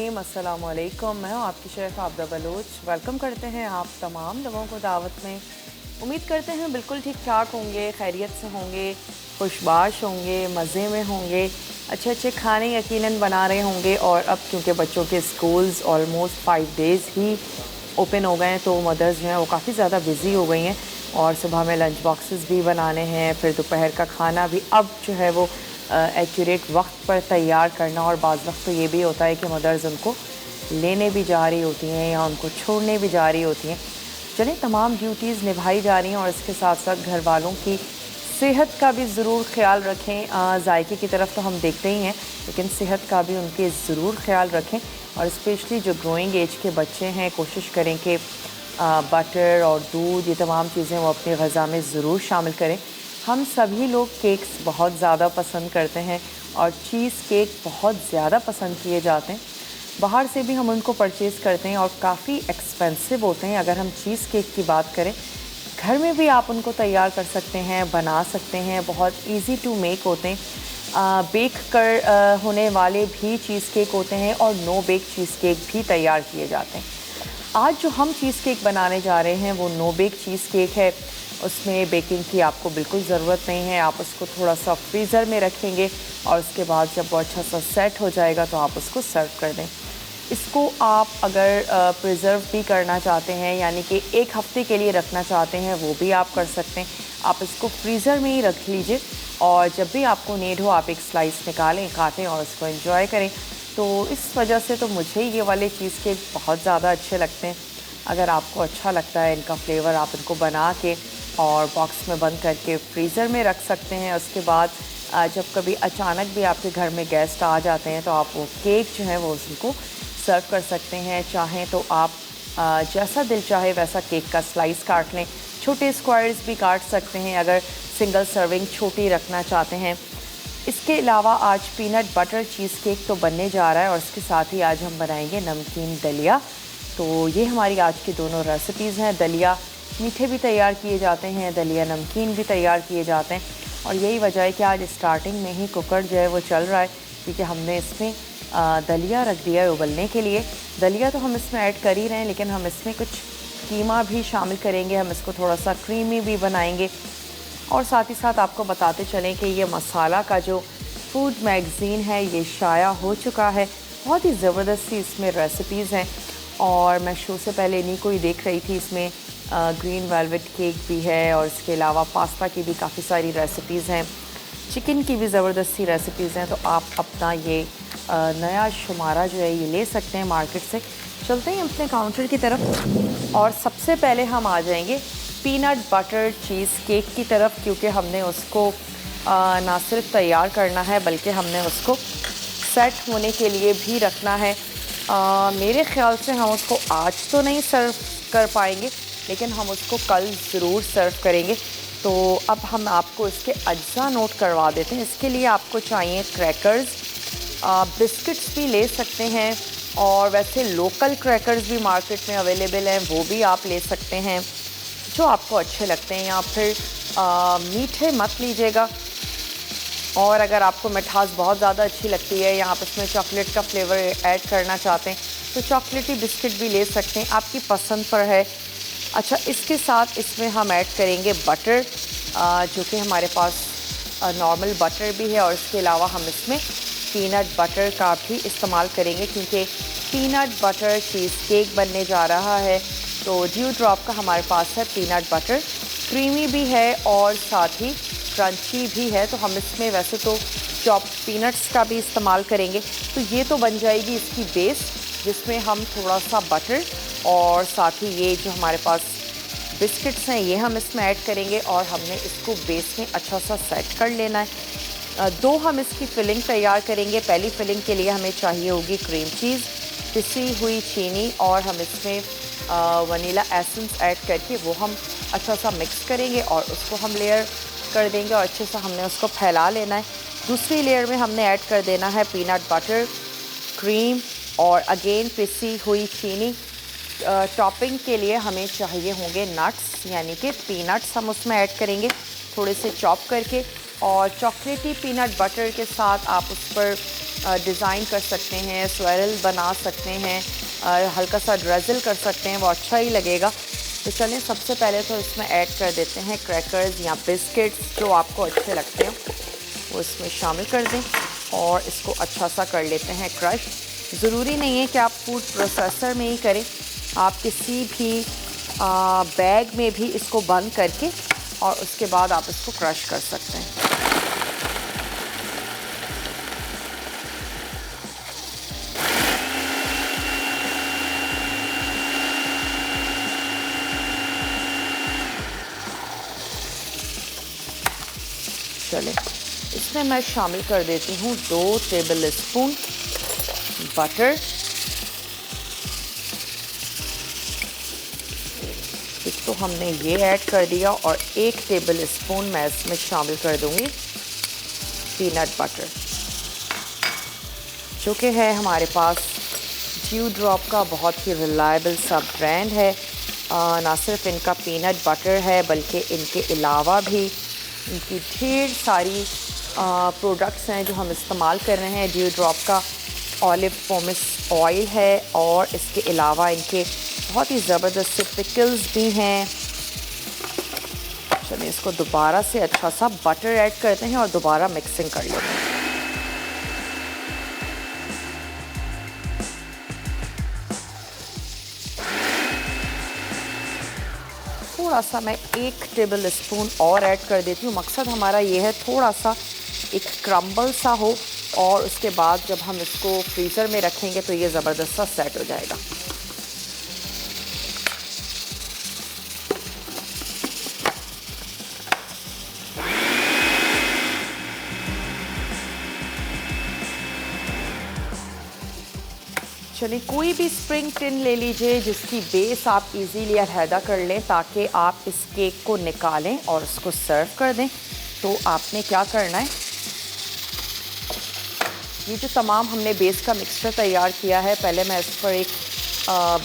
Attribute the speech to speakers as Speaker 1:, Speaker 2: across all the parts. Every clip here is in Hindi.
Speaker 1: रहीम, अस्सलाम वालेकुम। मैं हूँ आपकी शेफ़ आबदा बलोच। वेलकम करते हैं आप तमाम लोगों को दावत में। उम्मीद करते हैं बिल्कुल ठीक ठाक होंगे, खैरियत से होंगे, खुशबाश होंगे, मज़े में होंगे, अच्छे अच्छे खाने यकीनन बना रहे होंगे। और अब क्योंकि बच्चों के स्कूल्स ऑलमोस्ट 5 डेज़ ही ओपन हो गए हैं तो मदर्स जो हैं वो काफ़ी ज़्यादा बिज़ी हो गई हैं और सुबह में लंच बॉक्सेस भी बनाने हैं, फिर दोपहर का खाना भी अब जो है वो एक्यूरेट वक्त पर तैयार करना। और बाज़ वक्त तो ये भी होता है कि मदर्स उनको लेने भी जा रही होती हैं या उनको छोड़ने भी जा रही होती हैं। चलें, तमाम ड्यूटीज़ निभाई जा रही हैं और इसके साथ साथ घर वालों की सेहत का भी ज़रूर ख्याल रखें। जायके की तरफ तो हम देखते ही हैं, लेकिन सेहत का भी उनके ज़रूर ख्याल रखें। और स्पेशली जो ग्रोइंग एज के बच्चे हैं, कोशिश करें कि बटर और दूध, ये तमाम चीज़ें वो अपनी ग़िज़ा में ज़रूर शामिल करें। हम सभी लोग केक्स बहुत ज़्यादा पसंद करते हैं और चीज़ केक बहुत ज़्यादा पसंद किए जाते हैं। बाहर से भी हम उनको परचेज़ करते हैं और काफ़ी एक्सपेंसिव होते हैं। अगर हम चीज़ केक की बात करें, घर में भी आप उनको तैयार कर सकते हैं, बना सकते हैं, बहुत इजी टू मेक होते हैं। बेक कर होने वाले भी चीज़ केक होते हैं और नो बेक चीज़ केक भी तैयार किए जाते हैं। आज जो हम चीज़ केक बनाने जा रहे हैं वो नो बेक चीज़ केक है। उसमें बेकिंग की आपको बिल्कुल ज़रूरत नहीं है। आप उसको थोड़ा सा फ्रीज़र में रखेंगे और उसके बाद जब वो अच्छा सा सेट हो जाएगा तो आप उसको सर्व कर दें। इसको आप अगर प्रिज़र्व भी करना चाहते हैं, यानी कि 1 हफ़्ते के लिए रखना चाहते हैं, वो भी आप कर सकते हैं। आप इसको फ्रीज़र में ही रख लीजिए और जब भी आपको नीड हो आप एक स्लाइस निकालें, काटें और उसको एंजॉय करें। तो इस वजह से तो मुझे ये वाले चीज़ केक बहुत ज़्यादा अच्छे लगते हैं। अगर आपको अच्छा लगता है इनका फ्लेवर, आप इनको बना के और बॉक्स में बंद करके फ्रीज़र में रख सकते हैं। उसके बाद जब कभी अचानक भी आपके घर में गेस्ट आ जाते हैं तो आप वो केक जो है वो उनको सर्व कर सकते हैं। चाहें तो आप जैसा दिल चाहे वैसा केक का स्लाइस काट लें, छोटे स्क्वायर्स भी काट सकते हैं अगर सिंगल सर्विंग छोटी रखना चाहते हैं। इसके अलावा आज पीनट बटर चीज़ केक तो बनने जा रहा है और इसके साथ ही आज हम बनाएंगे नमकीन दलिया। तो ये हमारी आज की दोनों रेसिपीज़ हैं। दलिया मीठे भी तैयार किए जाते हैं, दलिया नमकीन भी तैयार किए जाते हैं। और यही वजह है कि आज स्टार्टिंग में ही कुकर जो है वो चल रहा है, क्योंकि हमने इसमें दलिया रख दिया है उबलने के लिए। दलिया तो हम इसमें ऐड कर ही रहे हैं, लेकिन हम इसमें कुछ कीमा भी शामिल करेंगे। हम इसको थोड़ा सा क्रीमी भी बनाएंगे। और साथ ही साथ आपको बताते चलें कि ये मसाला का जो फूड मैगज़ीन है ये शाया हो चुका है। बहुत ही ज़बरदस्त सी इसमें रेसिपीज़ हैं और मैं शो से पहले इन्हीं को ही देख रही थी। इसमें ग्रीन वेलवेट केक भी है और इसके अलावा पास्ता की भी काफ़ी सारी रेसिपीज़ हैं, चिकन की भी ज़बरदस्त सी रेसिपीज़ हैं। तो आप अपना ये नया शुमारा जो है ये ले सकते हैं मार्केट से। चलते हैं अपने काउंटर की तरफ और सबसे पहले हम आ जाएंगे पीनट बटर चीज़ केक की तरफ, क्योंकि हमने उसको ना सिर्फ तैयार करना है बल्कि हमने उसको सेट होने के लिए भी रखना है। मेरे ख़्याल से हम उसको आज तो नहीं सर्व कर पाएंगे, लेकिन हम उसको कल ज़रूर सर्व करेंगे। तो अब हम आपको इसके अज्जा नोट करवा देते हैं। इसके लिए आपको चाहिए क्रैकर्स, बिस्किट्स भी ले सकते हैं और वैसे लोकल क्रैकर्स भी मार्केट में अवेलेबल हैं, वो भी आप ले सकते हैं जो आपको अच्छे लगते हैं। या फिर मीठे मत लीजिएगा, और अगर आपको मिठास बहुत ज़्यादा अच्छी लगती है या आप इसमें चॉकलेट का फ्लेवर ऐड करना चाहते हैं तो चॉकलेटी बिस्किट भी ले सकते हैं, आपकी पसंद पर है। अच्छा, इसके साथ इसमें हम ऐड करेंगे बटर, जो कि हमारे पास नॉर्मल बटर भी है और इसके अलावा हम इसमें पीनट बटर का भी इस्तेमाल करेंगे, क्योंकि पीनट बटर चीज़ केक बनने जा रहा है। तो ड्यू ड्रॉप का हमारे पास है पीनट बटर, क्रीमी भी है और साथ ही क्रंची भी है। तो हम इसमें वैसे तो चॉप पीनट्स का भी इस्तेमाल करेंगे। तो ये तो बन जाएगी इसकी बेस, जिसमें हम थोड़ा सा बटर और साथ ही ये जो हमारे पास बिस्किट्स हैं ये हम इसमें ऐड करेंगे और हमने इसको बेस में अच्छा सा सेट कर लेना है। दो हम इसकी फिलिंग तैयार करेंगे। पहली फिलिंग के लिए हमें चाहिए होगी क्रीम चीज़, पिसी हुई चीनी और हम इसमें वनीला एसेंस ऐड करके वो हम अच्छा सा मिक्स करेंगे और उसको हम लेयर कर देंगे और अच्छे से हमने उसको फैला लेना है। दूसरी लेयर में हमने ऐड कर देना है पीनट बटर, क्रीम और अगेन पिसी हुई चीनी। टॉपिंग के लिए हमें चाहिए होंगे नट्स, यानी कि पीनट्स हम उसमें ऐड करेंगे थोड़े से चॉप करके। और चॉकलेटी पीनट बटर के साथ आप उस पर डिज़ाइन कर सकते हैं, स्वेरल बना सकते हैं, हल्का सा ड्रेज़ल कर सकते हैं, वो अच्छा ही लगेगा। तो चलें सबसे पहले तो इसमें ऐड कर देते हैं क्रैकर्स या बिस्किट्स जो आपको अच्छे लगते हैं, वो इसमें शामिल कर दें और इसको अच्छा सा कर लेते हैं क्रश। ज़रूरी नहीं है कि आप फूड प्रोसेसर में ही करें, आप किसी भी बैग में भी इसको बंद करके और उसके बाद आप इसको क्रश कर सकते हैं। चलें इसमें मैं शामिल कर देती हूँ 2 टेबल स्पून बटर। एक तो हमने ये ऐड कर दिया और 1 टेबल स्पून मैं इसमें शामिल कर दूँगी पीनट बटर, जो कि है हमारे पास ड्यू ड्रॉप का बहुत ही रिलायबल सा ब्रांड है। ना सिर्फ इनका पीनट बटर है बल्कि इनके अलावा भी इनकी ढेर सारी प्रोडक्ट्स हैं जो हम इस्तेमाल कर रहे हैं। ड्यू ड्रॉप का ऑलिव पोमेस ऑयल है और इसके अलावा इनके बहुत ही ज़बरदस्त पिकल्स भी हैं। चलिए इसको दोबारा से अच्छा सा बटर ऐड करते हैं और दोबारा मिक्सिंग कर लेते हैं। थोड़ा सा मैं 1 टेबल स्पून और ऐड कर देती हूँ। मकसद हमारा ये है थोड़ा सा एक क्रम्बल सा हो और उसके बाद जब हम इसको फ्रीज़र में रखेंगे तो ये ज़बरदस्त सा सेट हो जाएगा। चलिए कोई भी स्प्रिंग टिन ले लीजिए जिसकी बेस आप इजीली अलहदा कर लें ताकि आप इस केक को निकालें और उसको सर्व कर दें। तो आपने क्या करना है, ये जो तमाम हमने बेस का मिक्सचर तैयार किया है, पहले मैं इस पर एक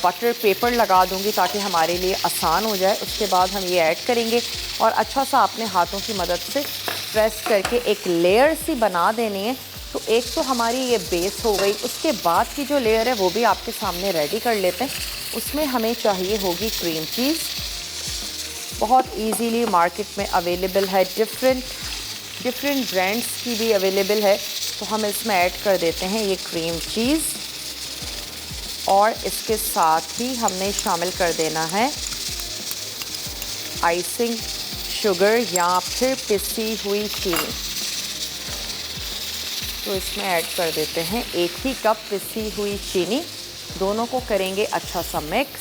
Speaker 1: बटर पेपर लगा दूंगी ताकि हमारे लिए आसान हो जाए। उसके बाद हम ये ऐड करेंगे और अच्छा सा अपने हाथों की मदद से प्रेस करके एक लेयर सी बना देनी है। तो एक तो हमारी ये बेस हो गई, उसके बाद की जो लेयर है वो भी आपके सामने रेडी कर लेते हैं। उसमें हमें चाहिए होगी क्रीम चीज़, बहुत इजीली मार्केट में अवेलेबल है, डिफरेंट ब्रांड्स की भी अवेलेबल है। तो हम इसमें ऐड कर देते हैं ये क्रीम चीज़ और इसके साथ ही हमने शामिल कर देना है आइसिंग शुगर या फिर पिसी हुई चीनी। तो इसमें ऐड कर देते हैं 1 ही कप पिसी हुई चीनी। दोनों को करेंगे अच्छा सा मिक्स।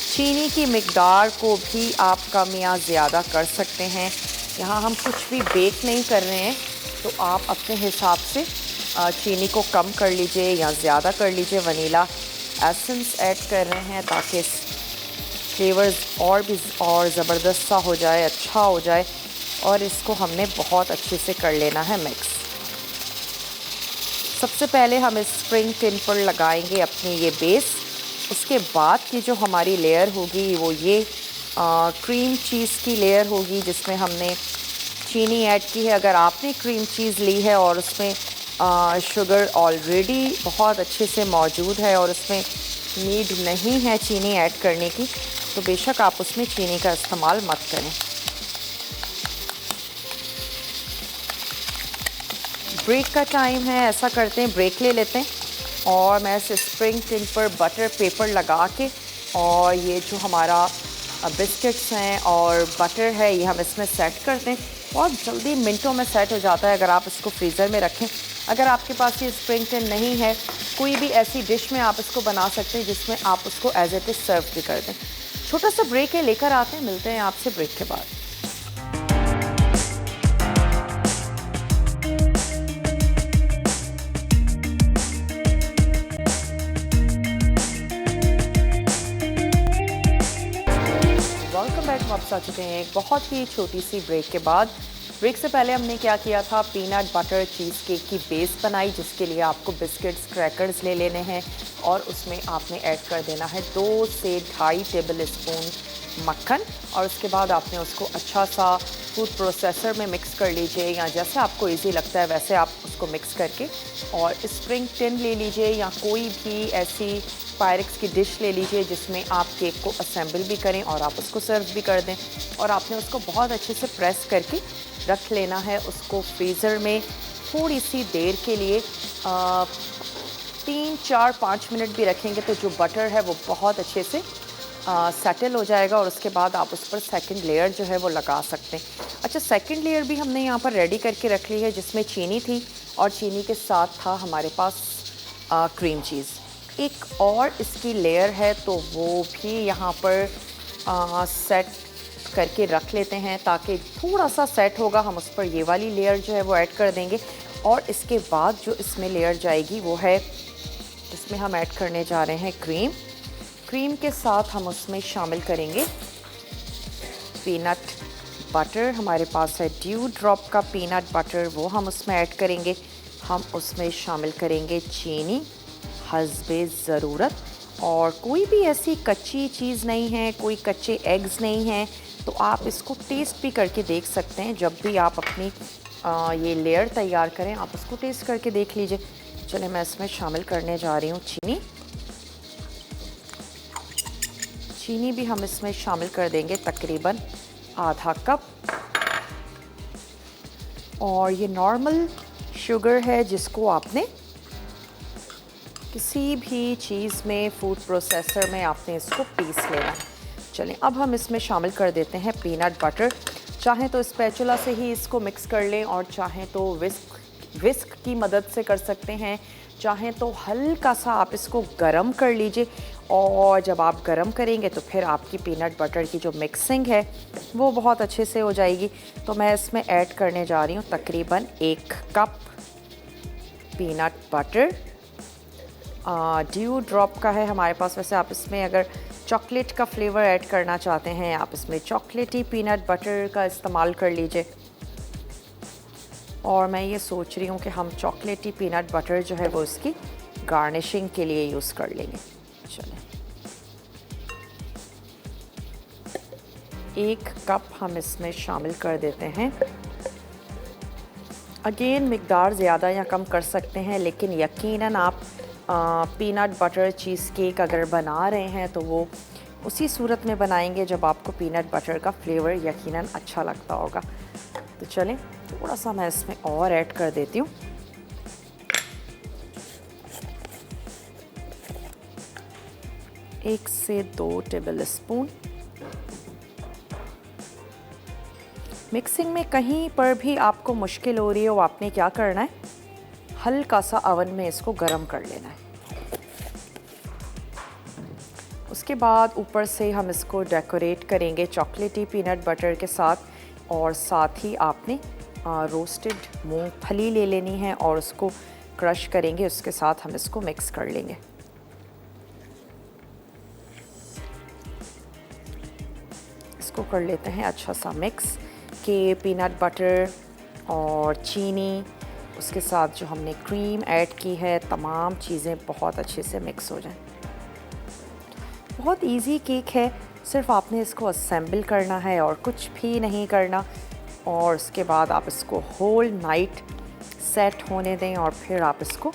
Speaker 1: चीनी की मिकदार को भी आप कम या ज़्यादा कर सकते हैं। यहाँ हम कुछ भी बेक नहीं कर रहे हैं, तो आप अपने हिसाब से चीनी को कम कर लीजिए या ज़्यादा कर लीजिए। वनीला एसेंस ऐड कर रहे हैं ताकि फ्लेवर्स और ज़बरदस्त सा हो जाए, अच्छा हो जाए। और इसको हमने बहुत अच्छे से कर लेना है मिक्स। सबसे पहले हम इस स्प्रिंग टिन पर लगाएंगे अपनी ये बेस। उसके बाद की जो हमारी लेयर होगी वो ये क्रीम चीज़ की लेयर होगी जिसमें हमने चीनी ऐड की है। अगर आपने क्रीम चीज़ ली है और उसमें शुगर ऑलरेडी बहुत अच्छे से मौजूद है और उसमें नीड नहीं है चीनी ऐड करने की, तो बेशक आप उसमें चीनी का इस्तेमाल मत करें। ब्रेक का टाइम है, ऐसा करते हैं ब्रेक ले लेते हैं और मैं इस स्प्रिंग टिन पर बटर पेपर लगा के और ये जो हमारा बिस्किट्स हैं और बटर है ये हम इसमें सेट करते हैं। बहुत जल्दी मिनटों में सेट हो जाता है अगर आप इसको फ्रीज़र में रखें। अगर आपके पास ये स्प्रिंग टिन नहीं है, कोई भी ऐसी डिश में आप इसको बना सकते हैं जिसमें आप उसको एज इट इज़ सर्व भी कर दें। छोटा सा ब्रेक है, लेकर आते हैं, मिलते हैं आपसे ब्रेक के बाद। Welcome back. वापस आ चुके हैं एक बहुत ही छोटी सी ब्रेक के बाद। ब्रेक से पहले हमने क्या किया था, पीनट बटर चीज़ केक की बेस बनाई, जिसके लिए आपको बिस्किट्स क्रैकर्स ले लेने हैं और उसमें आपने ऐड कर देना है 2 से 2.5 टेबल स्पून मक्खन। और उसके बाद आपने उसको अच्छा सा फूड प्रोसेसर में मिक्स कर लीजिए, या जैसे आपको इजी लगता है वैसे आप उसको मिक्स करके, और स्प्रिंग टिन ले लीजिए या कोई भी ऐसी पायरेक्स की डिश ले लीजिए जिसमें आप केक को असेंबल भी करें और आप उसको सर्व भी कर दें। और आपने उसको बहुत अच्छे से प्रेस करके रख लेना है उसको फ्रीज़र में थोड़ी सी देर के लिए, 3, 4, 5 मिनट भी रखेंगे तो जो बटर है वो बहुत अच्छे से सेटल हो जाएगा, और उसके बाद आप उस पर सेकंड लेयर जो है वो लगा सकते हैं। अच्छा, सेकंड लेयर भी हमने यहाँ पर रेडी करके रख ली है, जिसमें चीनी थी और चीनी के साथ था हमारे पास क्रीम चीज़। एक और इसकी लेयर है तो वो भी यहाँ पर सेट करके रख लेते हैं, ताकि थोड़ा सा सेट होगा हम उस पर ये वाली लेयर जो है वो ऐड कर देंगे। और इसके बाद जो इसमें लेयर जाएगी वो है, इसमें हम ऐड करने जा रहे हैं क्रीम। क्रीम के साथ हम उसमें शामिल करेंगे पीनट बटर। हमारे पास है ड्यू ड्रॉप का पीनट बटर, वो हम उसमें ऐड करेंगे। हम उसमें शामिल करेंगे चीनी हस्बे ज़रूरत, और कोई भी ऐसी कच्ची चीज़ नहीं है, कोई कच्चे एग्स नहीं हैं, तो आप इसको टेस्ट भी करके देख सकते हैं। जब भी आप अपनी ये लेयर तैयार करें आप उसको टेस्ट करके देख लीजिए। चलिए, मैं इसमें शामिल करने जा रही हूँ चीनी। चीनी भी हम इसमें शामिल कर देंगे तकरीबन आधा कप, और ये नॉर्मल शुगर है जिसको आपने किसी भी चीज़ में फूड प्रोसेसर में आपने इसको पीस लेना है। चलें, अब हम इसमें शामिल कर देते हैं पीनट बटर। चाहें तो स्पैचुला से ही इसको मिक्स कर लें, और चाहें तो विस्क की मदद से कर सकते हैं। चाहें तो हल्का सा आप इसको गरम कर लीजिए, और जब आप गरम करेंगे तो फिर आपकी पीनट बटर की जो मिक्सिंग है वो बहुत अच्छे से हो जाएगी। तो मैं इसमें ऐड करने जा रही हूँ तकरीबन 1 cup peanut butter. Dew drop का है हमारे पास। वैसे आप इसमें अगर चॉकलेट का फ्लेवर ऐड करना चाहते हैं, आप इसमें चॉकलेटी पीनट बटर का इस्तेमाल कर लीजिए। और मैं ये सोच रही हूँ कि हम चॉकलेटी पीनट बटर जो है वो इसकी गार्निशिंग के लिए यूज़ कर लेंगे। चलें, 1 कप हम इसमें शामिल कर देते हैं। अगेन मिकदार ज़्यादा या कम कर सकते हैं, लेकिन यकीनन आप पीनट बटर चीज़ केक अगर बना रहे हैं तो वो उसी सूरत में बनाएंगे जब आपको पीनट बटर का फ्लेवर यकीनन अच्छा लगता होगा। तो चलें, थोड़ा सा मैं इसमें और ऐड कर देती हूँ। एक से 2 टेबल स्पून। मिक्सिंग में कहीं पर भी आपको मुश्किल हो रही हो, आपने क्या करना है, हल्का सा ओवन में इसको गर्म कर लेना है। उसके बाद ऊपर से हम इसको डेकोरेट करेंगे चॉकलेटी पीनट बटर के साथ, और साथ ही आपने रोस्टेड मूंगफली ले लेनी है और उसको क्रश करेंगे, उसके साथ हम इसको मिक्स कर लेंगे। इसको कर लेते हैं अच्छा सा मिक्स कि पीनट बटर और चीनी, उसके साथ जो हमने क्रीम ऐड की है, तमाम चीज़ें बहुत अच्छे से मिक्स हो जाएं। बहुत इजी केक है, सिर्फ आपने इसको असेंबल करना है और कुछ भी नहीं करना। और उसके बाद आप इसको होल नाइट सेट होने दें, और फिर आप इसको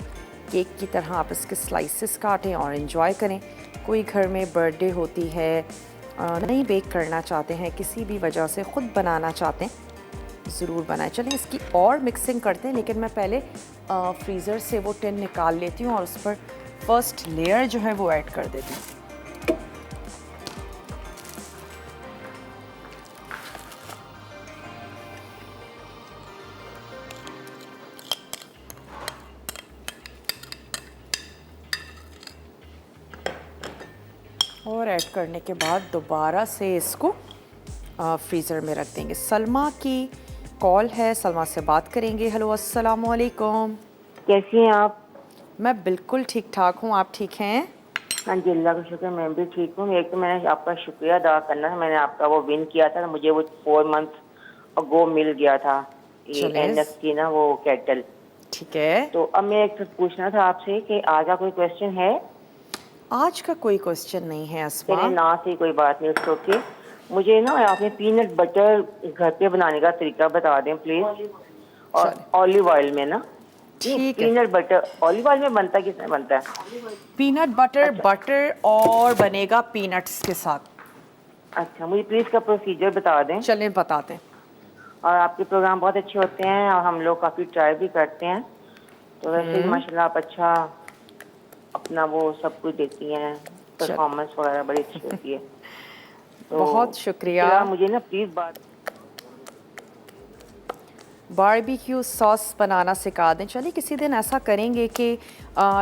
Speaker 1: केक की तरह आप इसके स्लाइसेस काटें और इन्जॉय करें। कोई घर में बर्थडे होती है, नहीं बेक करना चाहते हैं, किसी भी वजह से ख़ुद बनाना चाहते हैं, ज़रूर बनाएं। चलें, इसकी और मिक्सिंग करते हैं, लेकिन मैं पहले फ्रीज़र से वो टिन निकाल लेती हूँ और उस पर फर्स्ट लेयर जो है वो ऐड कर देती हूँ। और ऐड करने के बाद दोबारा से इसको फ्रीज़र में रख देंगे। सलमा की कॉल है, सलमा से बात करेंगे। हेलो, अस्सलाम वालेकुम।
Speaker 2: कैसी हैं आप?
Speaker 1: मैं बिल्कुल ठीक ठाक हूँ, आप ठीक हैं?
Speaker 2: हाँ जी, अल्लाह का शुक्र, मैं भी ठीक हूँ। एक तो मैंने आपका शुक्रिया अदा करना है, मैंने आपका वो विन किया था, मुझे वो 4 मंथ अगो मिल गया था, ये
Speaker 1: चलिए।
Speaker 2: एनएस की ना वो केटल।
Speaker 1: ठीक है,
Speaker 2: तो अब मैं एक पूछना था आपसे कि आज का कोई क्वेश्चन है?
Speaker 1: आज का कोई क्वेश्चन नहीं है अस्मा।
Speaker 2: चलिए ना से कोई बात नहीं, उसको ओके। मुझे ना आपने पीनट बटर घर पे बनाने का तरीका बता दें प्लीज। और
Speaker 1: चलिए,
Speaker 2: ऑलिव ऑयल में ना, नहीं
Speaker 1: ठीक है।
Speaker 2: पीनट बटर ऑलिव ऑयल में बनता है, किसमें बनता है?
Speaker 1: पीनट बटर,
Speaker 2: अच्छा
Speaker 1: बटर और बनेगा पीनट्स के साथ।
Speaker 2: अच्छा, मुझे प्लीज का प्रोसीजर बता दें।
Speaker 1: चलें बताते हैं।
Speaker 2: और आपके प्रोग्राम बहुत अच्छे होते हैं और हम लोग काफ़ी ट्राई भी करते हैं। तो वैसे भी माशाल्लाह आप अच्छा अपना वो सब कुछ देती हैं,
Speaker 1: चल,
Speaker 2: परफॉर्मेंस वगैरह बड़ी अच्छी होती है। तो
Speaker 1: बहुत शुक्रिया।
Speaker 2: फिलहाल मुझे ना प्लीज़ बात।
Speaker 1: बारबेक्यू सॉस बनाना सिखा दें। चलिए किसी दिन ऐसा करेंगे कि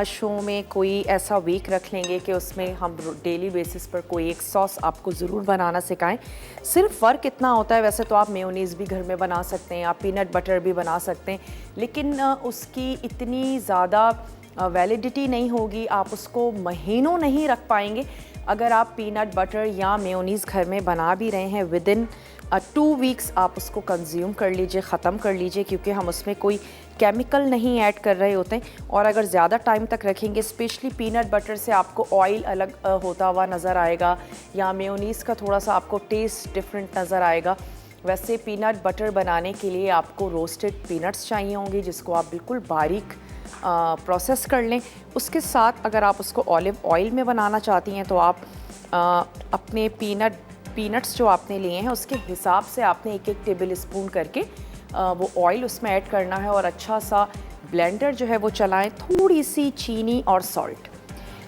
Speaker 1: शो में कोई ऐसा वीक रख लेंगे कि उसमें हम डेली बेसिस पर कोई एक सॉस आपको ज़रूर बनाना सिखाएं। सिर्फ फ़र्क इतना होता है, वैसे तो आप मेयोनीज़ भी घर में बना सकते हैं, आप पीनट बटर भी बना सकते हैं, लेकिन उसकी इतनी ज़्यादा वैलिडिटी नहीं होगी, आप उसको महीनों नहीं रख पाएंगे। अगर आप पीनट बटर या मेयोनीज़ घर में बना भी रहे हैं, विद इन 2 वीक्स आप उसको कंज्यूम कर लीजिए, ख़त्म कर लीजिए, क्योंकि हम उसमें कोई केमिकल नहीं ऐड कर रहे होते हैं। और अगर ज़्यादा टाइम तक रखेंगे, स्पेशली पीनट बटर से आपको ऑयल अलग होता हुआ नज़र आएगा, या मेयोनीज़ का थोड़ा सा आपको टेस्ट डिफरेंट नज़र आएगा। वैसे पीनट बटर बनाने के लिए आपको रोस्टेड पीनट्स चाहिए होंगे, जिसको आप बिल्कुल बारीक प्रोसेस कर लें। उसके साथ अगर आप उसको ऑलिव ऑयल में बनाना चाहती हैं तो आप अपने पीनट्स जो आपने लिए हैं उसके हिसाब से आपने एक एक टेबल स्पून करके वो ऑयल उसमें ऐड करना है, और अच्छा सा ब्लेंडर जो है वो चलाएं, थोड़ी सी चीनी और सॉल्ट।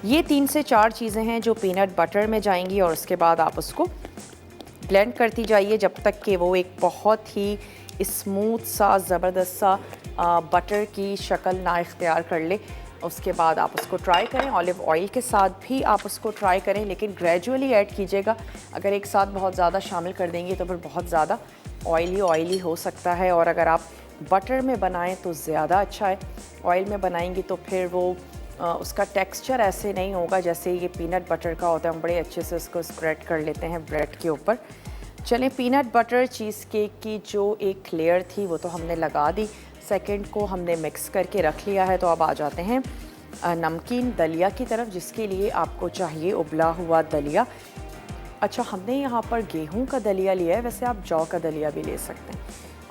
Speaker 1: ये 3 से 4 चीज़ें हैं जो पीनट बटर में जाएंगी, और उसके बाद आप उसको ब्लेंड करती जाइए जब तक कि वो एक बहुत ही स्मूथ सा ज़बरदस्त सा बटर की शक्ल ना इख्तियार कर ले। उसके बाद आप उसको ट्राई करें, ऑलिव ऑयल के साथ भी आप उसको ट्राई करें, लेकिन ग्रेजुअली ऐड कीजिएगा। अगर एक साथ बहुत ज़्यादा शामिल कर देंगे तो फिर बहुत ज़्यादा ऑयली हो सकता है, और अगर आप बटर में बनाएं तो ज़्यादा अच्छा है। ऑयल में बनाएंगी तो फिर वो उसका टेक्सचर ऐसे नहीं होगा जैसे ये पीनट बटर का होता है। हम बड़े अच्छे से उसको स्प्रेड कर लेते हैं ब्रेड के ऊपर। चलें, पीनट बटर चीज़ केक की जो एक लेयर थी वो तो हमने लगा दी, सेकंड को हमने मिक्स करके रख लिया है। तो अब आ जाते हैं नमकीन दलिया की तरफ, जिसके लिए आपको चाहिए उबला हुआ दलिया। अच्छा, हमने यहाँ पर गेहूं का दलिया लिया है, वैसे आप जौ का दलिया भी ले सकते हैं।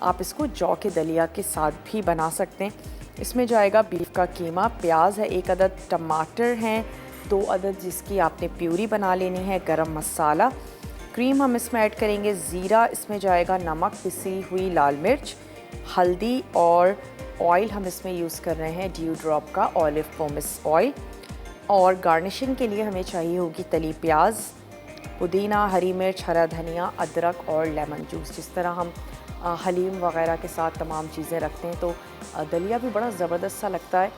Speaker 1: आप इसको जौ के दलिया के साथ भी बना सकते हैं। इसमें जाएगा बीफ का कीमा, प्याज है 1 अदद, टमाटर हैं 2 अदद जिसकी आपने प्यूरी बना लेनी है, गरम मसाला, क्रीम हम इसमें ऐड करेंगे, ज़ीरा, इसमें जाएगा नमक, पिसी हुई लाल मिर्च, हल्दी, और ऑयल हम इसमें यूज़ कर रहे हैं ड्यू ड्रॉप का ऑलिव पोमेस ऑयल। और गार्निशिंग के लिए हमें चाहिए होगी तली प्याज, पुदीना, हरी मिर्च, हरा धनिया, अदरक और लेमन जूस। जिस तरह हम हलीम वगैरह के साथ तमाम चीज़ें रखते हैं, तो दलिया भी बड़ा ज़बरदस्त सा लगता है।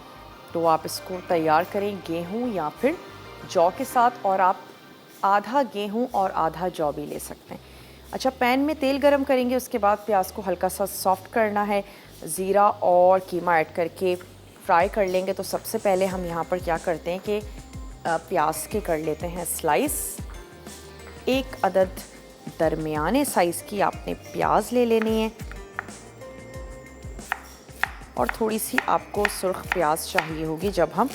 Speaker 1: तो आप इसको तैयार करें गेहूं या फिर जौ के साथ, और आप आधा गेहूं और आधा जौ भी ले सकते हैं। अच्छा, पैन में तेल गरम करेंगे, उसके बाद प्याज को हल्का सा सॉफ्ट करना है, ज़ीरा और कीमा ऐड करके फ्राई कर लेंगे। तो सबसे पहले हम यहाँ पर क्या करते हैं कि प्याज के कर लेते हैं स्लाइस। 1 अदद दरमियाने साइज़ की आपने प्याज ले लेनी है, और थोड़ी सी आपको सुर्ख प्याज चाहिए होगी जब हम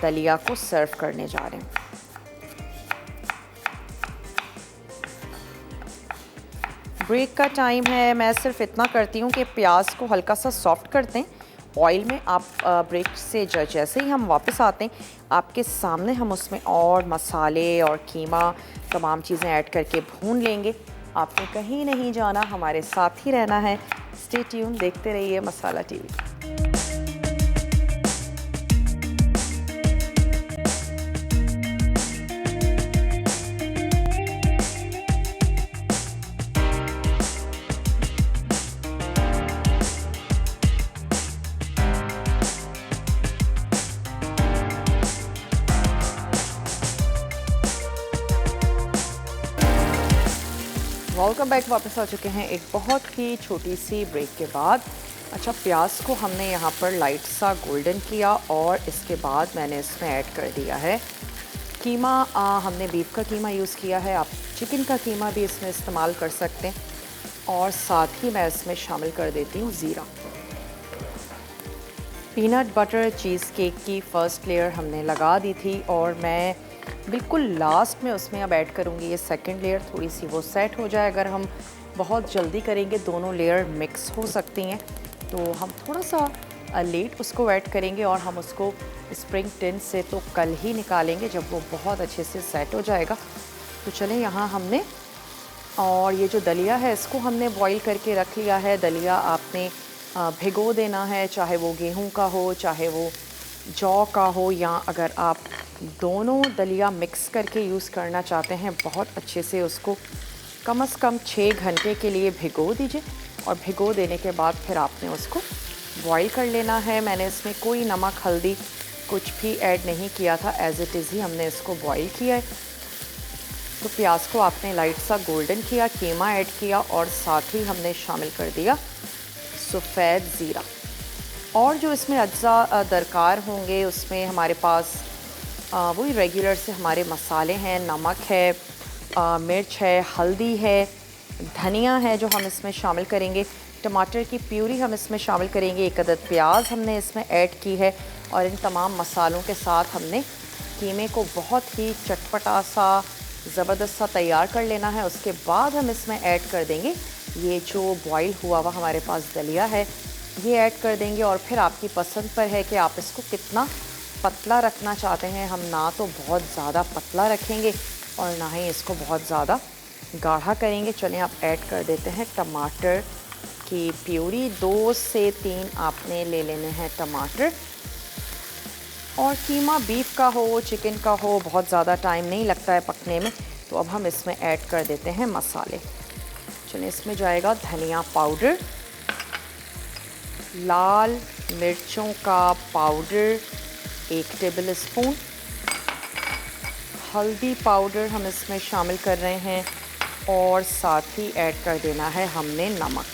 Speaker 1: दलिया को सर्व करने जा रहे हैं। ब्रेक का टाइम है, मैं सिर्फ इतना करती हूँ कि प्याज को हल्का सा सॉफ्ट करते हैं ऑयल में। आप ब्रेक से जैसे ही हम वापस आते हैं, आपके सामने हम उसमें और मसाले और कीमा तमाम चीज़ें ऐड करके भून लेंगे। आपने कहीं नहीं जाना, हमारे साथ ही रहना है। स्टे ट्यून, देखते रहिए मसाला टीवी। वेलकम बैक, वापस आ चुके हैं एक बहुत ही छोटी सी ब्रेक के बाद। अच्छा, प्याज को हमने यहाँ पर लाइट सा गोल्डन किया, और इसके बाद मैंने इसमें ऐड कर दिया है कीमा। हमने बीफ का कीमा यूज़ किया है, आप चिकन का कीमा भी इसमें इस्तेमाल कर सकते हैं। और साथ ही मैं इसमें शामिल कर देती हूँ ज़ीरा। पीनट बटर चीज़ केक की फ़र्स्ट लेयर हमने लगा दी थी और मैं बिल्कुल लास्ट में उसमें अब ऐड करूँगी ये सेकंड लेयर, थोड़ी सी वो सेट हो जाए। अगर हम बहुत जल्दी करेंगे दोनों लेयर मिक्स हो सकती हैं, तो हम थोड़ा सा लेट उसको ऐड करेंगे और हम उसको स्प्रिंग टिन से तो कल ही निकालेंगे जब वो बहुत अच्छे से सेट हो जाएगा। तो चलें, यहाँ हमने और ये जो दलिया है इसको हमने बॉईल करके रख लिया है। दलिया आपने भिगो देना है, चाहे वो गेहूं का हो चाहे वो जौ का हो, या अगर आप दोनों दलिया मिक्स करके यूज़ करना चाहते हैं बहुत अच्छे से उसको कम से कम 6 घंटे के लिए भिगो दीजिए। और भिगो देने के बाद फिर आपने उसको बॉईल कर लेना है। मैंने इसमें कोई नमक हल्दी कुछ भी ऐड नहीं किया था, एज़ इट इज़ ही हमने इसको बॉईल किया है। तो प्याज को आपने लाइट सा गोल्डन किया, कीमा ऐड किया और साथ ही हमने शामिल कर दिया सफ़ेद ज़ीरा। और जो इसमें अज्जा दरकार होंगे उसमें हमारे पास वही रेगुलर से हमारे मसाले हैं, नमक है, मिर्च है, हल्दी है, धनिया है जो हम इसमें शामिल करेंगे, टमाटर की प्यूरी हम इसमें शामिल करेंगे, 1 अदद प्याज हमने इसमें ऐड की है। और इन तमाम मसालों के साथ हमने कीमे को बहुत ही चटपटा सा ज़बरदस्त सा तैयार कर लेना है। उसके बाद हम इसमें ऐड कर देंगे ये जो बॉईल हुआ हुआ हमारे पास दलिया है, ये ऐड कर देंगे। और फिर आपकी पसंद पर है कि आप इसको कितना पतला रखना चाहते हैं। हम ना तो बहुत ज़्यादा पतला रखेंगे और ना ही इसको बहुत ज़्यादा गाढ़ा करेंगे। चलें, आप ऐड कर देते हैं टमाटर की प्यूरी। 2 से 3 आपने ले लेने हैं टमाटर। और कीमा बीफ का हो चिकन का हो, बहुत ज़्यादा टाइम नहीं लगता है पकने में। तो अब हम इसमें ऐड कर देते हैं मसाले। चलिए, इसमें जाएगा धनिया पाउडर, लाल मिर्चों का पाउडर 1 टेबल स्पून, हल्दी पाउडर हम इसमें शामिल कर रहे हैं और साथ ही ऐड कर देना है हमने नमक।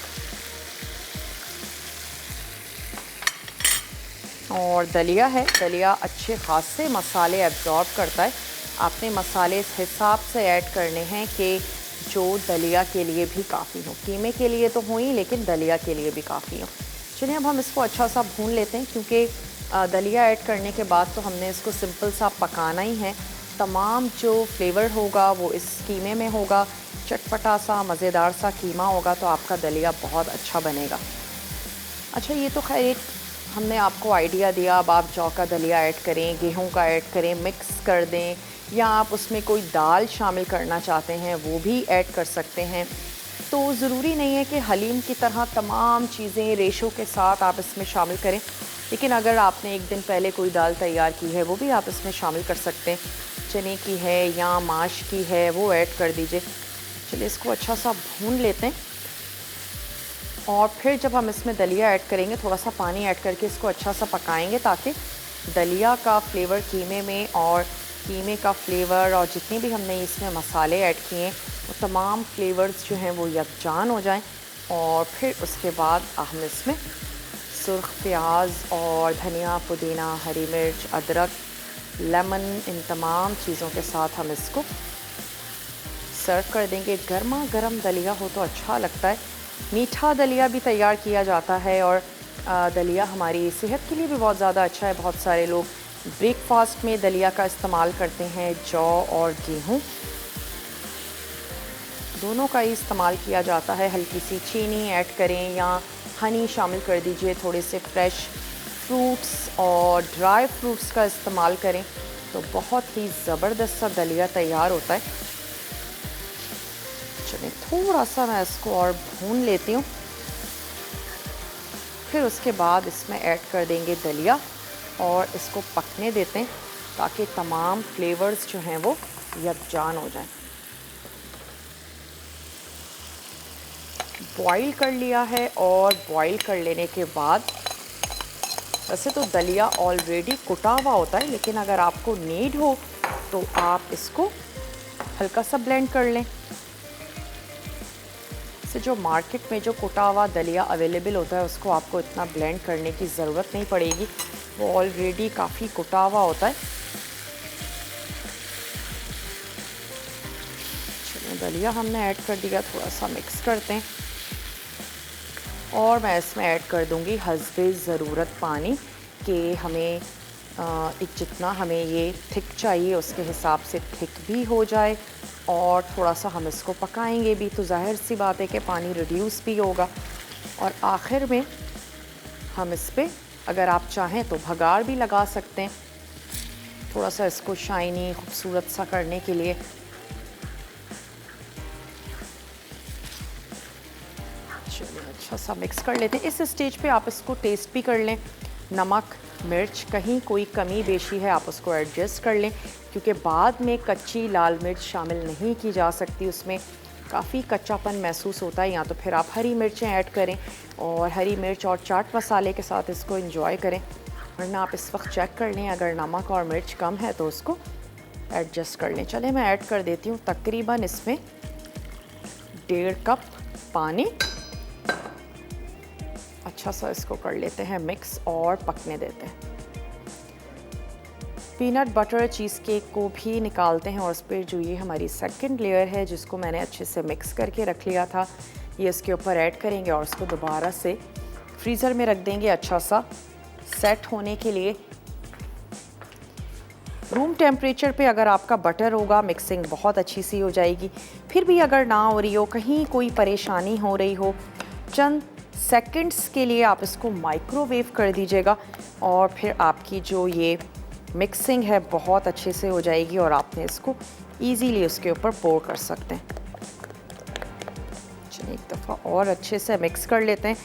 Speaker 1: और दलिया है, दलिया अच्छे खासे मसाले एब्जॉर्ब करता है। आपने मसाले इस हिसाब से ऐड करने हैं कि जो दलिया के लिए भी काफ़ी हो। कीमे के लिए तो हो ही, लेकिन दलिया के लिए भी काफ़ी हो। चलिए, अब हम इसको अच्छा सा भून लेते हैं, क्योंकि दलिया ऐड करने के बाद तो हमने इसको सिंपल सा पकाना ही है। तमाम जो फ्लेवर होगा वो इस कीमे में होगा, चटपटा सा मज़ेदार सा कीमा होगा, तो आपका दलिया बहुत अच्छा बनेगा। अच्छा, ये तो खैर एक हमने आपको आइडिया दिया। अब आप जौ का दलिया ऐड करें, गेहूं का ऐड करें, मिक्स कर दें, या आप उसमें कोई दाल शामिल करना चाहते हैं वो भी ऐड कर सकते हैं। तो ज़रूरी नहीं है कि हलीम की तरह तमाम चीज़ें रेशो के साथ आप इसमें शामिल करें, लेकिन अगर आपने एक दिन पहले कोई दाल तैयार की है वो भी आप इसमें शामिल कर सकते हैं। चने की है या माश की है वो ऐड कर दीजिए। चलिए, इसको अच्छा सा भून लेते हैं और फिर जब हम इसमें दलिया ऐड करेंगे थोड़ा सा पानी ऐड करके इसको अच्छा सा पकाएंगे, ताकि दलिया का फ्लेवर कीमे में और कीमे का फ्लेवर और जितने भी हमने इसमें मसाले ऐड किए हैं वो तमाम फ्लेवर्स जो हैं वो यकजान हो जाएं। और फिर उसके बाद हम इसमें सुर्ख प्याज और धनिया, पुदीना, हरी मिर्च, अदरक, लेमन, इन तमाम चीज़ों के साथ हम इसको सर्व कर देंगे। गर्मा गर्म दलिया हो तो अच्छा लगता है। मीठा दलिया भी तैयार किया जाता है और दलिया हमारी सेहत के लिए भी बहुत ज़्यादा अच्छा है। बहुत सारे लोग ब्रेकफास्ट में दलिया का इस्तेमाल करते हैं। जौ और गेहूं दोनों का ही इस्तेमाल किया जाता है। हल्की सी चीनी ऐड करें या हनी शामिल कर दीजिए, थोड़े से फ्रेश फ्रूट्स और ड्राई फ्रूट्स का इस्तेमाल करें तो बहुत ही ज़बरदस्त सा दलिया तैयार होता है। चलिए, थोड़ा सा मैं इसको और भून लेती हूँ, फिर उसके बाद इसमें ऐड कर देंगे दलिया और इसको पकने देते हैं ताकि तमाम फ्लेवर्स जो हैं वो यकजान हो जाएं। बॉईल कर लिया है और बॉईल कर लेने के बाद, वैसे तो दलिया ऑलरेडी कुटा हुआ होता है, लेकिन अगर आपको नीड हो तो आप इसको हल्का सा ब्लेंड कर लें। से जो मार्केट में जो कुटा हुआ दलिया अवेलेबल होता है उसको आपको इतना ब्लेंड करने की ज़रूरत नहीं पड़ेगी, वो ऑलरेडी काफ़ी कुटा हुआ होता है। चलिए, दलिया हमने ऐड कर दिया, थोड़ा सा मिक्स करते हैं और मैं इसमें ऐड कर दूंगी हस्बे ज़रूरत पानी कि हमें एक जितना हमें ये थिक चाहिए उसके हिसाब से थिक भी हो जाए, और थोड़ा सा हम इसको पकाएंगे भी तो जाहिर सी बात है कि पानी रिड्यूस भी होगा। और आखिर में हम इस पर अगर आप चाहें तो भगाड़ भी लगा सकते हैं, थोड़ा सा इसको शाइनी खूबसूरत सा करने के लिए। चलिए अच्छा सा मिक्स कर लेते हैं। इस स्टेज पे आप इसको टेस्ट भी कर लें, नमक मिर्च कहीं कोई कमी बेशी है आप उसको एडजस्ट कर लें, क्योंकि बाद में कच्ची लाल मिर्च शामिल नहीं की जा सकती, उसमें काफ़ी कच्चापन महसूस होता है। या तो फिर आप हरी मिर्चें ऐड करें और हरी मिर्च और चाट मसाले के साथ इसको एंजॉय करें, वरना आप इस वक्त चेक कर लें अगर नमक और मिर्च कम है तो उसको एडजस्ट कर लें। चले मैं ऐड कर देती हूँ तकरीबन इसमें 1.5 कप पानी। अच्छा सा इसको कर लेते हैं मिक्स और पकने देते हैं। पीनट बटर चीज़ केक को भी निकालते हैं और उस पर जो ये हमारी सेकंड लेयर है जिसको मैंने अच्छे से मिक्स करके रख लिया था, ये इसके ऊपर ऐड करेंगे और उसको दोबारा से फ्रीज़र में रख देंगे अच्छा सा सेट होने के लिए। रूम टेम्परेचर पे अगर आपका बटर होगा मिक्सिंग बहुत अच्छी सी हो जाएगी। फिर भी अगर ना हो रही हो, कहीं कोई परेशानी हो रही हो, चंद सेकंड्स के लिए आप इसको माइक्रोवेव कर दीजिएगा और फिर आपकी जो ये मिक्सिंग है बहुत अच्छे से हो जाएगी और आपने इसको इजीली उसके ऊपर पोर कर सकते हैं। चलिए एक दफ़ा और अच्छे से मिक्स कर लेते हैं।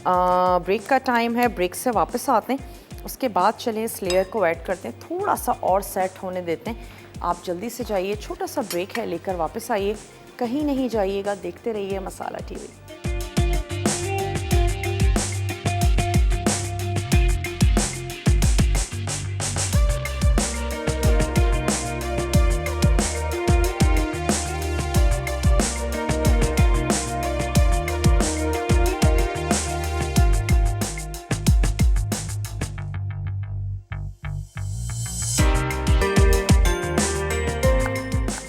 Speaker 1: ब्रेक का टाइम है, ब्रेक से वापस आते हैं, उसके बाद चलें इस लेयर को ऐड करते हैं, थोड़ा सा और सेट होने देते हैं। आप जल्दी से जाइए, छोटा सा ब्रेक है, लेकर वापस आइए, कहीं नहीं जाइएगा, देखते रहिए मसाला टीवी।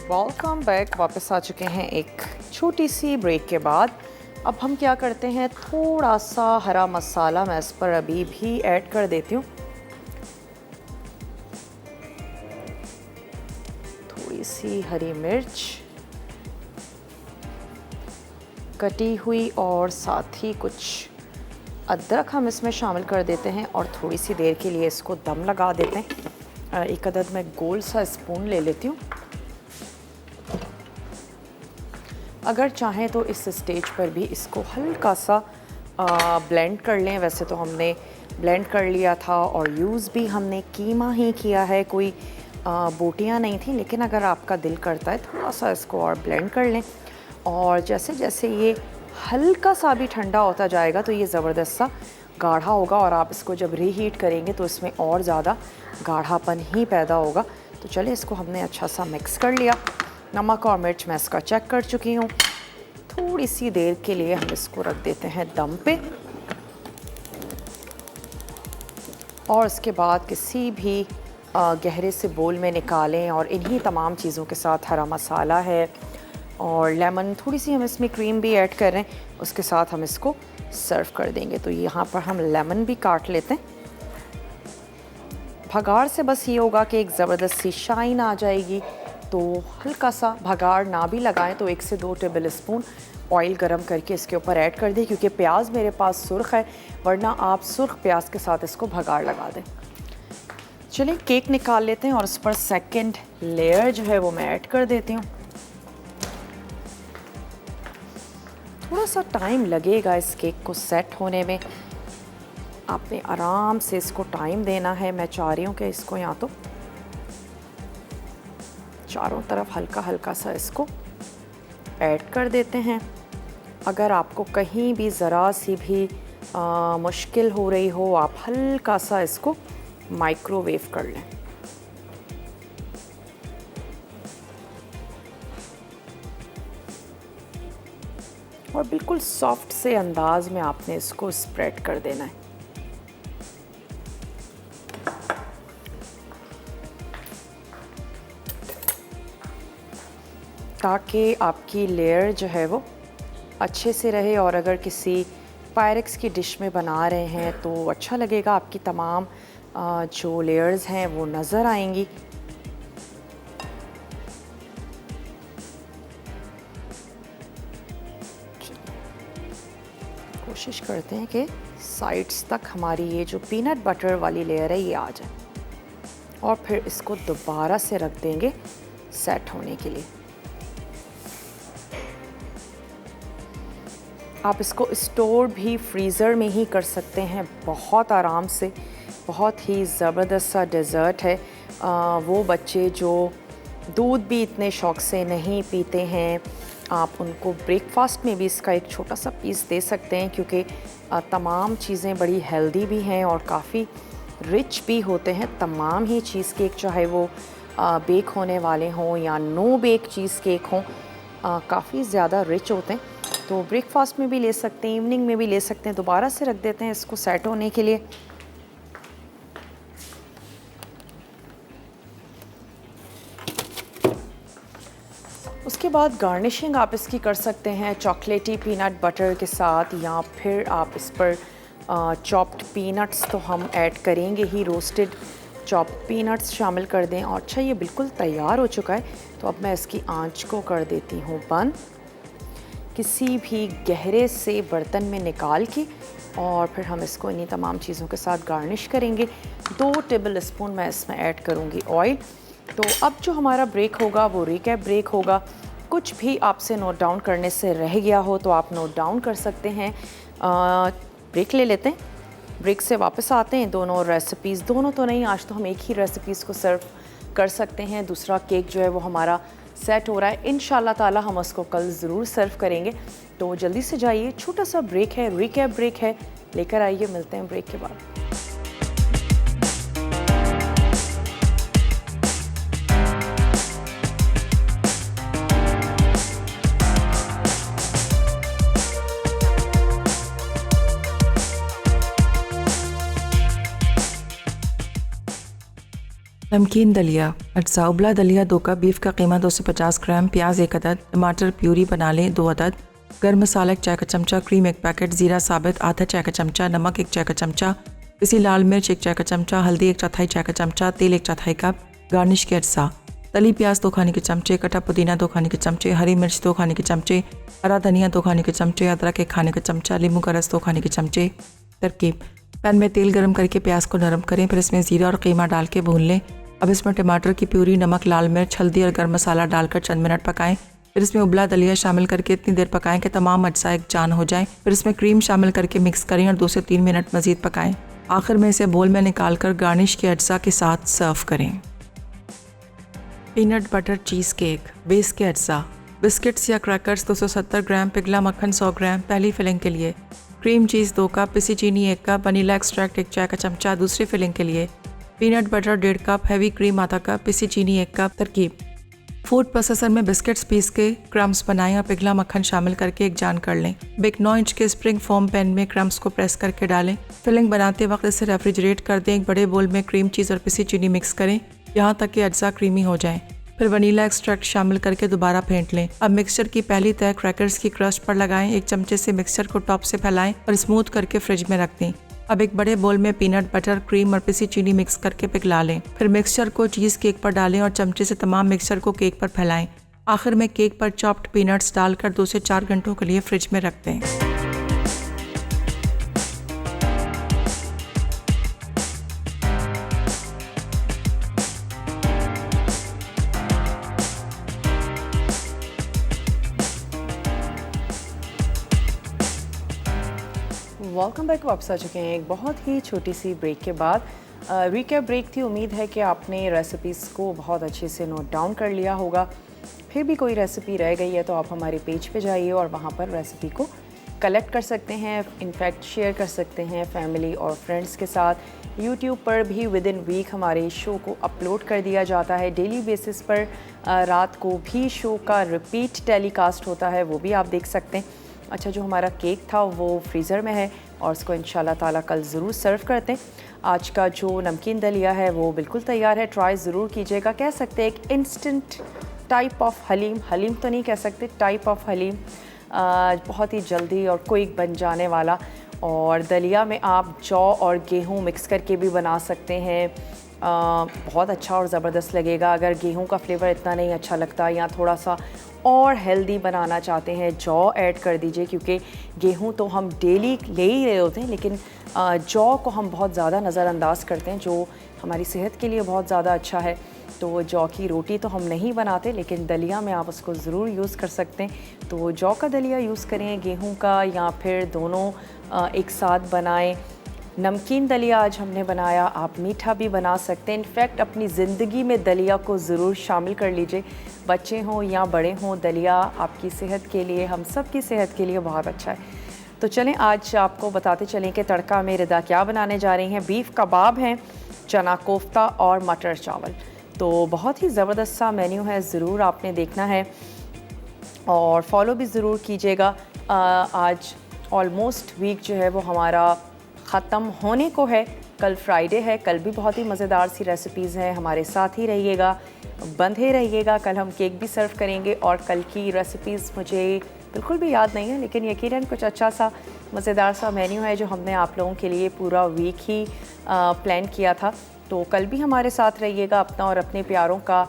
Speaker 1: वेलकम बैक, वापस आ चुके हैं एक छोटी सी ब्रेक के बाद। अब हम क्या करते हैं, थोड़ा सा हरा मसाला मैं इस पर अभी भी ऐड कर देती हूँ। थोड़ी सी हरी मिर्च कटी हुई और साथ ही कुछ अदरक हम इसमें शामिल कर देते हैं और थोड़ी सी देर के लिए इसको दम लगा देते हैं। एक अदद मैं गोल सा स्पून ले लेती हूँ। अगर चाहें तो इस स्टेज पर भी इसको हल्का सा ब्लेंड कर लें। वैसे तो हमने ब्लेंड कर लिया था और यूज़ भी हमने कीमा ही किया है, कोई बोटियाँ नहीं थी, लेकिन अगर आपका दिल करता है थोड़ा सा इसको और ब्लेंड कर लें। और जैसे जैसे ये हल्का सा भी ठंडा होता जाएगा तो ये ज़बरदस्त सा गाढ़ा होगा और आप इसको जब रीहीट करेंगे तो इसमें और ज़्यादा गाढ़ापन ही पैदा होगा। तो चलिए इसको हमने अच्छा सा मिक्स कर लिया। नमक और मिर्च मैं इसका चेक कर चुकी हूँ। थोड़ी सी देर के लिए हम इसको रख देते हैं दम पे और उसके बाद किसी भी गहरे से बोल में निकालें और इन्हीं तमाम चीज़ों के साथ हरा मसाला है और लेमन, थोड़ी सी हम इसमें क्रीम भी ऐड कर रहे हैं, उसके साथ हम इसको सर्व कर देंगे। तो यहाँ पर हम लेमन भी काट लेते हैं। भगाड़ से बस ये होगा कि एक ज़बरदस्त सी शाइन आ जाएगी। तो हल्का सा भगाड़ ना भी लगाएं तो 1 से 2 टेबल स्पून ऑयल गरम करके इसके ऊपर ऐड कर दें, क्योंकि प्याज मेरे पास सुर्ख है, वरना आप सुर्ख प्याज के साथ इसको भगाड़ लगा दें। चलिए केक निकाल लेते हैं और उस पर सेकंड लेयर जो है वो मैं ऐड कर देती हूँ। थोड़ा सा टाइम लगेगा इस केक को सेट होने में, आपने आराम से इसको टाइम देना है। मैं चाह रही हूँ कि इसको यहाँ तो चारों तरफ हल्का हल्का सा इसको ऐड कर देते हैं। अगर आपको कहीं भी ज़रा सी भी मुश्किल हो रही हो, आप हल्का सा इसको माइक्रोवेव कर लें। और बिल्कुल सॉफ्ट से अंदाज में आपने इसको स्प्रेड कर देना है। ताकि आपकी लेयर जो है वो अच्छे से रहे। और अगर किसी पायरेक्स की डिश में बना रहे हैं तो अच्छा लगेगा, आपकी तमाम जो लेयर्स हैं वो नज़र आएंगी। कोशिश करते हैं कि साइड्स तक हमारी ये जो पीनट बटर वाली लेयर है ये आ जाए, और फिर इसको दोबारा से रख देंगे सेट होने के लिए। आप इसको स्टोर भी फ्रीज़र में ही कर सकते हैं बहुत आराम से। बहुत ही ज़बरदस्त सा डेज़र्ट है। वो बच्चे जो दूध भी इतने शौक़ से नहीं पीते हैं, आप उनको ब्रेकफास्ट में भी इसका एक छोटा सा पीस दे सकते हैं, क्योंकि तमाम चीज़ें बड़ी हेल्दी भी हैं और काफ़ी रिच भी होते हैं। तमाम ही चीज़ केक, चाहे वो बेक होने वाले हों या नो बेक चीज़ केक हों, काफ़ी ज़्यादा रिच होते हैं। तो ब्रेकफास्ट में भी ले सकते हैं, इवनिंग में भी ले सकते हैं। दोबारा से रख देते हैं इसको सेट होने के लिए। उसके बाद गार्निशिंग आप इसकी कर सकते हैं चॉकलेटी पीनट बटर के साथ, या फिर आप इस पर चॉप्ड पीनट्स तो हम ऐड करेंगे ही, रोस्टेड चॉप्ड पीनट्स शामिल कर दें। और अच्छा, ये बिल्कुल तैयार हो चुका है। तो अब मैं इसकी आंच को कर देती हूँ बंद, किसी भी गहरे से बर्तन में निकाल के, और फिर हम इसको इन्हीं तमाम चीज़ों के साथ गार्निश करेंगे। 2 टेबल स्पून मैं इसमें ऐड करूँगी ऑयल। तो अब जो हमारा ब्रेक होगा वो रिकैप ब्रेक होगा। कुछ भी आपसे नोट डाउन करने से रह गया हो तो आप नोट डाउन कर सकते हैं। ब्रेक ले लेते हैं, ब्रेक से वापस आते हैं। दोनों रेसिपीज़, दोनों तो नहीं, आज तो हम एक ही रेसिपीज़ को सर्व कर सकते हैं। दूसरा केक जो है वो हमारा सेट हो रहा है, इंशाल्लाह ताला हम उसको कल ज़रूर सर्व करेंगे। तो जल्दी से जाइए, छोटा सा ब्रेक है, रिकैप ब्रेक है, लेकर आइए। मिलते हैं ब्रेक के बाद।
Speaker 3: नमकीन दलिया अज्जा। उबला दलिया 2 कप, बीफ का कीमा 250 ग्राम, प्याज 1 अदद, टमाटर प्यूरी बना लें 2 अदद, गर्म मसाला 1 चाय का चमचा, क्रीम 1 पैकेट, ज़ीरा साबित आधा चाय का चमचा, नमक 1 चाय का चमचा, पिसी लाल मिर्च 1 चाय का चमचा, हल्दी 1/4 चाय का चमचा, तेल 1/4 कप, गार्निश के अज्जा। तली प्याज 2 खाने के चमचे, कटा पुदीना 2 खाने के चमचे, हरी मिर्च 2 खाने के चमचे, हरा धनिया 2 खाने के चमचे, अदरक 1 खाने का चमचा, नींबू का रस 2 खाने के चमचे। तरकीब: पैन में तेल गर्म करके प्याज को नरम करें, फिर इसमें ज़ीरा और कीमा डाल के भून लें। अब इसमें टमाटर की प्यूरी, नमक, लाल मिर्च, हल्दी और गर्म मसाला डालकर चंद मिनट पकाएं। फिर इसमें उबला दलिया शामिल करके इतनी देर पकाएं कि तमाम अज्जा एक जान हो जाएं। फिर इसमें क्रीम शामिल करके मिक्स करें और 2 से 3 मिनट मज़ीद पकाएं। आखिर में इसे बोल में निकाल कर गार्निश के अज्जा के साथ सर्व करें। Peanut butter cheese cake. Base के अज्जा: बिस्किट्स या क्रैकर्स 270 ग्राम, पिघला मक्खन 100 ग्राम। पहली फिलिंग के लिए क्रीम चीज़ 2 कप, पिसी चीनी 1 कप, वनीला एक्सट्रैक्ट 1 चाय का चमचा। दूसरी फिलिंग के लिए peanut butter 1.5 cup, heavy cream आधा कप, पिसी चीनी 1 कप। तरकीब: फूड प्रोसेसर में बिस्किट्स पीस के क्रम्स बनाएं और पिघला मक्खन शामिल करके एक जान कर लें। एक 9 इंच के स्प्रिंग फोम पैन में क्रम्स को प्रेस करके डालें। फिलिंग बनाते वक्त इसे रेफ्रिजरेट कर दें। एक बड़े बोल में क्रीम चीज़ और पिसी चीनी मिक्स करें यहाँ तक कि अज्जा क्रीमी हो जाएं। फिर वनीला एक्सट्रैक्ट शामिल करके दोबारा फेंट लें। अब मिक्सचर की पहली तय क्रैकर्स की क्रस्ट पर लगाएं। एक चमचे से मिक्सचर को टॉप से फैलाएं और स्मूथ करके फ्रिज में रख दें। अब एक बड़े बोल में पीनट बटर, क्रीम और पिसी चीनी मिक्स करके पिघला लें। फिर मिक्सचर को चीज़ केक पर डालें और चमचे से तमाम मिक्सचर को केक पर फैलाएं। आखिर में केक पर चॉप्ड पीनट्स डालकर 2 से 4 घंटों के लिए फ्रिज में रख दें।
Speaker 1: Welcome back. वापस आ चुके हैं एक बहुत ही छोटी सी ब्रेक के बाद। रिकैप ब्रेक थी। उम्मीद है कि आपने रेसिपीज़ को बहुत अच्छे से नोट डाउन कर लिया होगा। फिर भी कोई रेसिपी रह गई है तो आप हमारे पेज पे जाइए और वहाँ पर रेसिपी को कलेक्ट कर सकते हैं, इनफैक्ट शेयर कर सकते हैं फैमिली और फ्रेंड्स के साथ। यूट्यूब पर भी विद इन वीक हमारे शो को अपलोड कर दिया जाता है। डेली बेसिस पर रात को भी शो का रिपीट टेलीकास्ट होता है, वो भी आप देख सकते हैं। अच्छा, जो हमारा केक था वो फ्रीज़र में है और उसको इंशाल्लाह ताला कल ज़रूर सर्व करते हैं। आज का जो नमकीन दलिया है वो बिल्कुल तैयार है, ट्राई ज़रूर कीजिएगा। कह सकते हैं एक instant type of haleem, haleem तो नहीं कह सकते, टाइप ऑफ हलीम, बहुत ही जल्दी और क्विक बन जाने वाला और दलिया में आप जौ और गेहूँ मिक्स करके भी बना सकते हैं। बहुत अच्छा और ज़बरदस्त लगेगा। अगर गेहूं का फ्लेवर इतना नहीं अच्छा लगता या थोड़ा सा और हेल्दी बनाना चाहते हैं, जौ ऐड कर दीजिए, क्योंकि गेहूं तो हम डेली ले ही रहे होते हैं, लेकिन जौ को हम बहुत ज़्यादा नज़रअंदाज करते हैं, जो हमारी सेहत के लिए बहुत ज़्यादा अच्छा है। तो जौ की रोटी तो हम नहीं बनाते, लेकिन दलिया में आप उसको ज़रूर यूज़ कर सकते हैं। तो जौ का दलिया यूज़ करें, गेहूं का, या फिर दोनों एक साथ बनाएं। नमकीन दलिया आज हमने बनाया, आप मीठा भी बना सकते हैं। इनफैक्ट अपनी ज़िंदगी में दलिया को ज़रूर शामिल कर लीजिए, बच्चे हों या बड़े हों, दलिया आपकी सेहत के लिए, हम सब की सेहत के लिए बहुत अच्छा है। तो चलें आज आपको बताते चलें कि तड़का में रिदा क्या बनाने जा रही हैं। बीफ कबाब हैं, चना कोफ्ता और मटर चावल। तो बहुत ही ज़बरदस्त सा मेन्यू है, ज़रूर आपने देखना है और फॉलो भी ज़रूर कीजिएगा। आज ऑलमोस्ट वीक जो है वो हमारा ख़त्म होने को है। कल फ्राइडे है, कल भी बहुत ही मज़ेदार सी रेसिपीज़ हैं, हमारे साथ ही रहिएगा, बंधे रहिएगा। कल हम केक भी सर्व करेंगे और कल की रेसिपीज़ मुझे बिल्कुल भी याद नहीं है, लेकिन यकीनन कुछ अच्छा सा मज़ेदार सा मेन्यू है जो हमने आप लोगों के लिए पूरा वीक ही प्लान किया था। तो कल भी हमारे साथ रहिएगा। अपना और अपने प्यारों का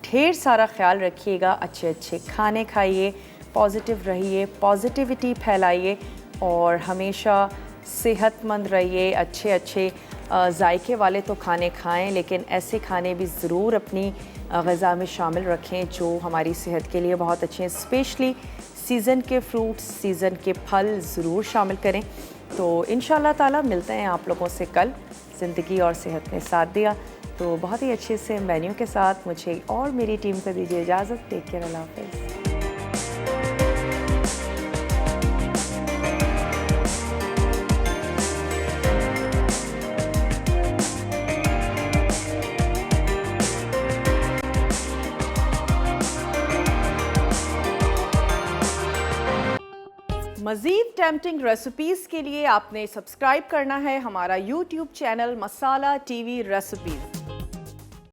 Speaker 1: ढेर सारा ख्याल रखिएगा, अच्छे अच्छे खाने खाइए, पॉजिटिव रहिए, पॉजिटिविटी फैलाइए और हमेशा सेहतमंद रहिए। अच्छे अच्छे जायके वाले तो खाने खाएं, लेकिन ऐसे खाने भी ज़रूर अपनी ग़िज़ा में शामिल रखें जो हमारी सेहत के लिए बहुत अच्छे हैं। स्पेशली सीज़न के फ्रूट्स, सीज़न के फल ज़रूर शामिल करें। तो इंशाअल्लाह ताला मिलते हैं आप लोगों से कल। ज़िंदगी और सेहत ने साथ दिया तो बहुत ही अच्छे से मेन्यू के साथ मुझे और मेरी टीम को दीजिए इजाज़त। टेक केयर, अल्लाह हाफ़िज़। मज़ीद टेम्पटिंग रेसिपीज़ के लिए आपने सब्सक्राइब करना है हमारा YouTube चैनल मसाला TV रेसिपीज़।